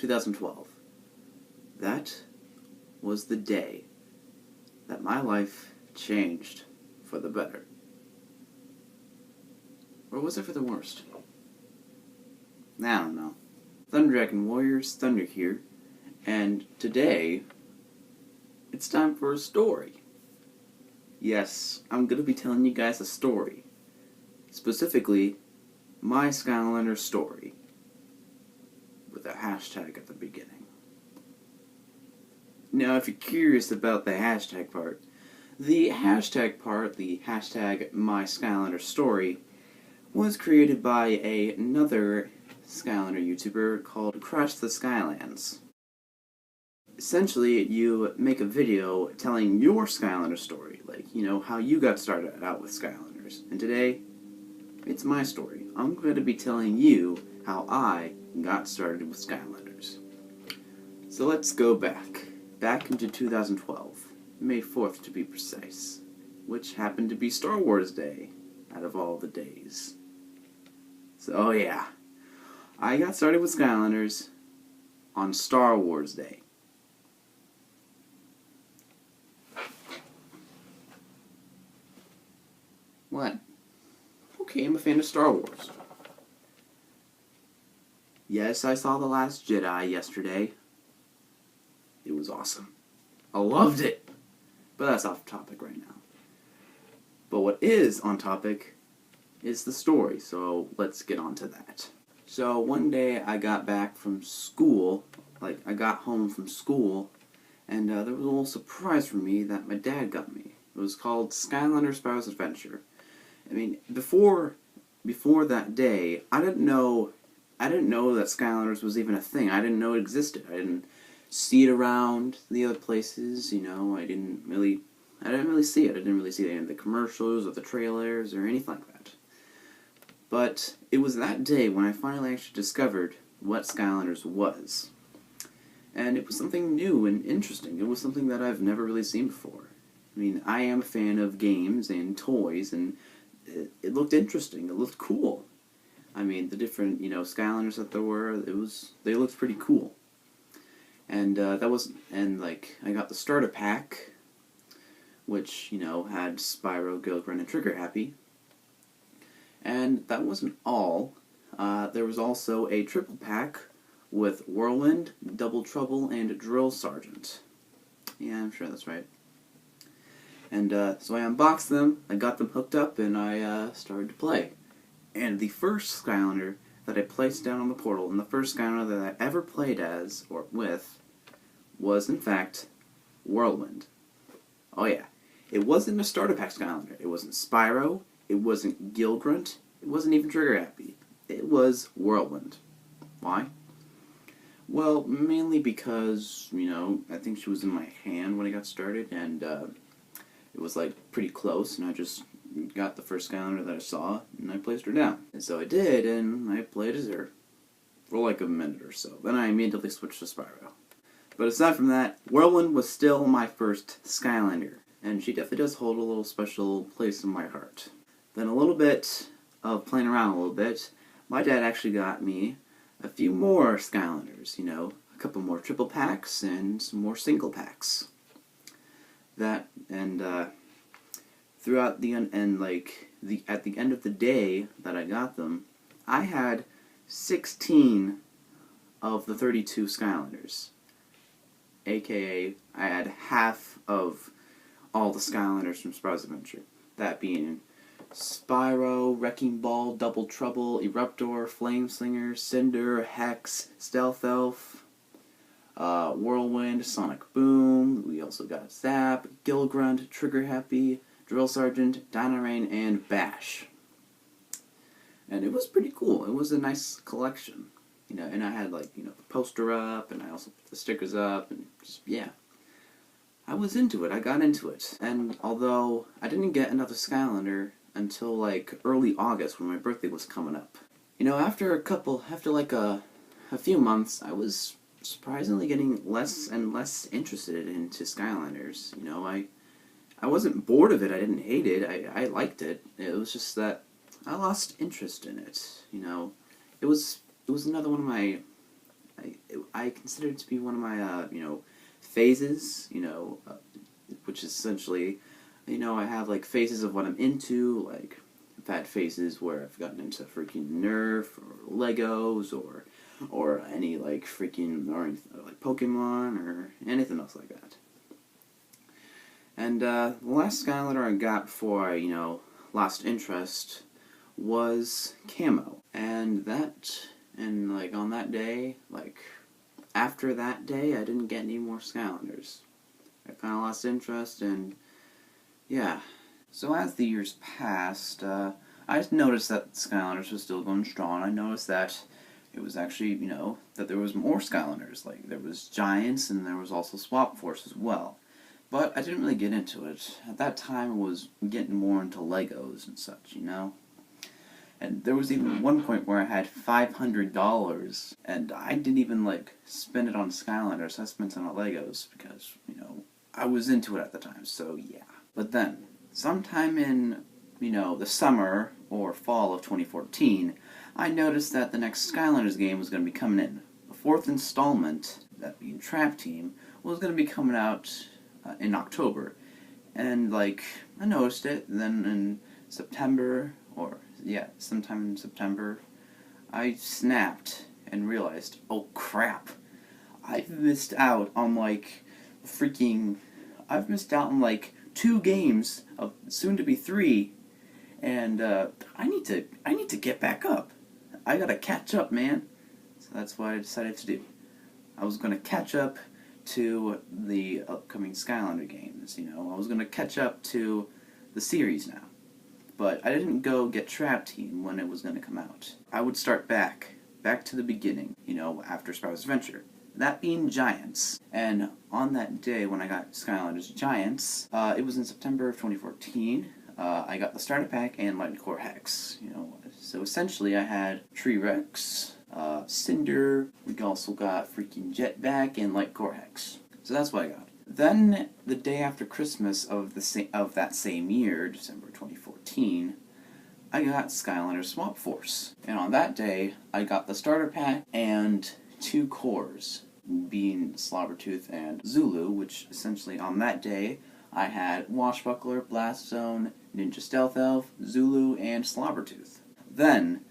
2012. That was the day that my life changed for the better. Or was it for the worst? I don't know. ThunderDragon Warriors, Thunder here, and today, it's time for a story. Yes, I'm going to be telling you guys a story. Specifically, my Skylander story. With a hashtag at the beginning. Now, if you're curious about the hashtag part, the hashtag my Skylander story, was created by another Skylander YouTuber called CrashTheSkylands. Essentially, you make a video telling your Skylander story, like, how you got started out with Skylanders. And today, it's my story. I'm going to be telling you how I got started with Skylanders. So let's go back into 2012, May 4th to be precise, which happened to be Star Wars Day, out of all the days. So yeah, I got started with Skylanders on Star Wars Day. What? Okay, I'm a fan of Star Wars. Yes, I saw The Last Jedi yesterday. It was awesome. I loved it. But that's off topic right now. But what is on topic is the story, so let's get on to that. So one day I got back from school, I got home from school, and there was a little surprise for me that my dad got me. It was called Skylander Spyro's Adventure. I mean, before that day, I didn't know that Skylanders was even a thing. I didn't know it existed. I didn't see it around the other places, I didn't really see it. I didn't really see any of the commercials or the trailers or anything like that. But it was that day when I finally actually discovered what Skylanders was. And it was something new and interesting. It was something that I've never really seen before. I mean, I am a fan of games and toys, and it looked interesting. It looked cool. I mean, the different, Skylanders that there were, they looked pretty cool. And I got the starter pack, which, had Spyro, Gilgren, and Trigger Happy. And that wasn't all. There was also a triple pack with Whirlwind, Double Trouble, and Drill Sergeant. Yeah, I'm sure that's right. And so I unboxed them, I got them hooked up, and I started to play. And the first Skylander that I placed down on the portal, and the first Skylander that I ever played as, or with, was in fact Whirlwind. Oh yeah, it wasn't a starter pack Skylander. It wasn't Spyro, it wasn't Gilgrunt, it wasn't even Trigger Happy. It was Whirlwind. Why? Well, mainly because, I think she was in my hand when I got started, and it was pretty close, and I just got the first Skylander that I saw, and I placed her down. And so I did, and I played as her for a minute or so. Then I immediately switched to Spyro. But aside from that, Whirlwind was still my first Skylander, and she definitely does hold a little special place in my heart. Then a little bit of playing around a little bit, my dad actually got me a few more Skylanders, a couple more triple packs and some more single packs. That, and throughout the at the end of the day that I got them, I had 16 of the 32 Skylanders. AKA, I had half of all the Skylanders from Spyro's Adventure. That being Spyro, Wrecking Ball, Double Trouble, Eruptor, Flameslinger, Cinder, Hex, Stealth Elf, Whirlwind, Sonic Boom. We also got Zap, Gilgrunt, Trigger Happy, Drill Sergeant, Dynarain, and Bash. And it was pretty cool. It was a nice collection. And I had the poster up, and I also put the stickers up, and just, yeah. I was into it. I got into it. And although I didn't get another Skylander until early August when my birthday was coming up. After a few months, I was surprisingly getting less and less interested into Skylanders. I wasn't bored of it. I didn't hate it. I liked it. It was just that I lost interest in it. It was another one of my I consider it to be one of my, phases, which is essentially, I have, like, phases of what I'm into, like, I've had phases where I've gotten into freaking Nerf, or Legos, or any, like, freaking, or like, Pokemon, or anything else like that. And, the last Skylander I got before I, lost interest was Camo. And like, on that day, like, after that day, I didn't get any more Skylanders. I kind of lost interest, and yeah. So as the years passed, I just noticed that Skylanders was still going strong. I noticed that it was actually, that there was more Skylanders. Like, there was Giants, and there was also Swap Force as well. But I didn't really get into it. At that time, I was getting more into Legos and such, And there was even one point where I had $500, and I didn't even, like, spend it on Skylanders. I spent it on Legos because, I was into it at the time, so yeah. But then, sometime in, the summer or fall of 2014, I noticed that the next Skylanders game was going to be coming in. The fourth installment, that being Trap Team, was going to be coming out in October. And, like, I noticed it, and then in September, sometime in September, I snapped and realized, oh crap, I've missed out on, like, I've missed out on, like, 2 games, of soon to be 3, and, I need to get back up. I gotta catch up, man. So that's what I decided to do. I was gonna catch up to the upcoming Skylander games, I was gonna catch up to the series now. But I didn't go get Trap Team when it was going to come out. I would start back to the beginning, after Spyro's Adventure. That being Giants. And on that day when I got Skylanders Giants, it was in September of 2014, I got the starter pack and Lightning Core Hex, So essentially I had Tree Rex, Cinder, we also got freaking Jetpack and Light Core Hex. So that's what I got. Then, the day after Christmas of that same year, December 2014, I got Skylanders Swap Force. And on that day, I got the starter pack and 2 cores, being Slobbertooth and Zulu, which essentially on that day, I had Washbuckler, Blast Zone, Ninja Stealth Elf, Zulu, and Slobbertooth. Then,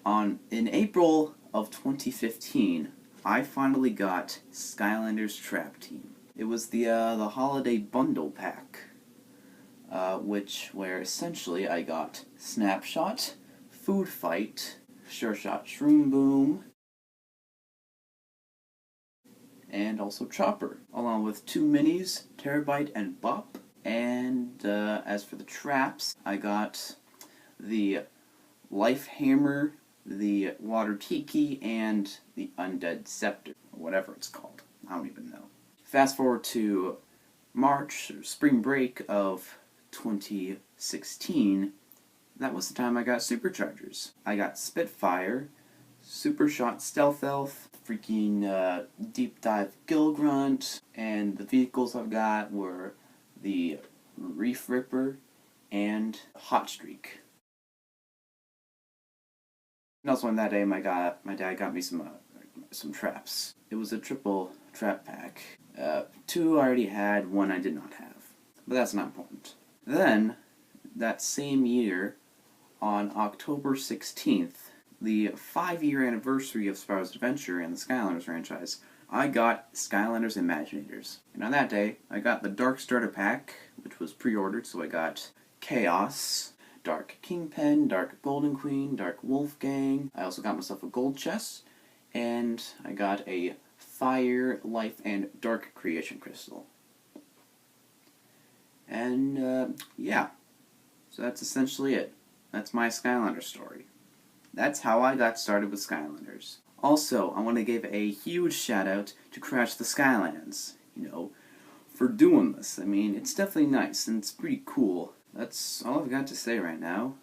in April of 2015, I finally got Skylanders Trap Team. It was the holiday bundle pack, where essentially I got Snapshot, Food Fight, Sure Shot Shroom Boom, and also Chopper, along with 2 minis, Terabyte and Bop. And as for the traps, I got the Life Hammer, the Water Tiki, and the Undead Scepter, or whatever it's called. I don't even know. Fast forward to March, or spring break of 2016, that was the time I got Superchargers. I got Spitfire, Super Shot Stealth Elf, freaking Deep Dive Gilgrunt, and the vehicles I've got were the Reef Ripper and Hot Streak. And also on that day, my dad got me some traps. It was a triple trap pack. 2 I already had, 1 I did not have. But that's not important. Then, that same year, on October 16th, the 5-year anniversary of Spyro's Adventure and the Skylanders franchise, I got Skylanders Imaginators. And on that day, I got the Dark Starter Pack, which was pre-ordered, so I got Chaos, Dark Kingpin, Dark Golden Queen, Dark Wolfgang. I also got myself a gold chest, and I got a Fire, Life, and Dark Creation Crystal. And, yeah. So that's essentially it. That's my Skylander story. That's how I got started with Skylanders. Also, I want to give a huge shout out to CrashTheSkylands, for doing this. I mean, it's definitely nice, and it's pretty cool. That's all I've got to say right now.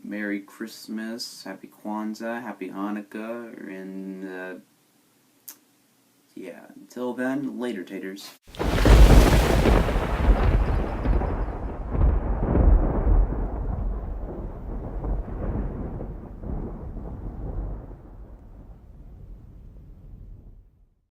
Merry Christmas, Happy Kwanzaa, Happy Hanukkah, and, yeah, until then, later, Taters.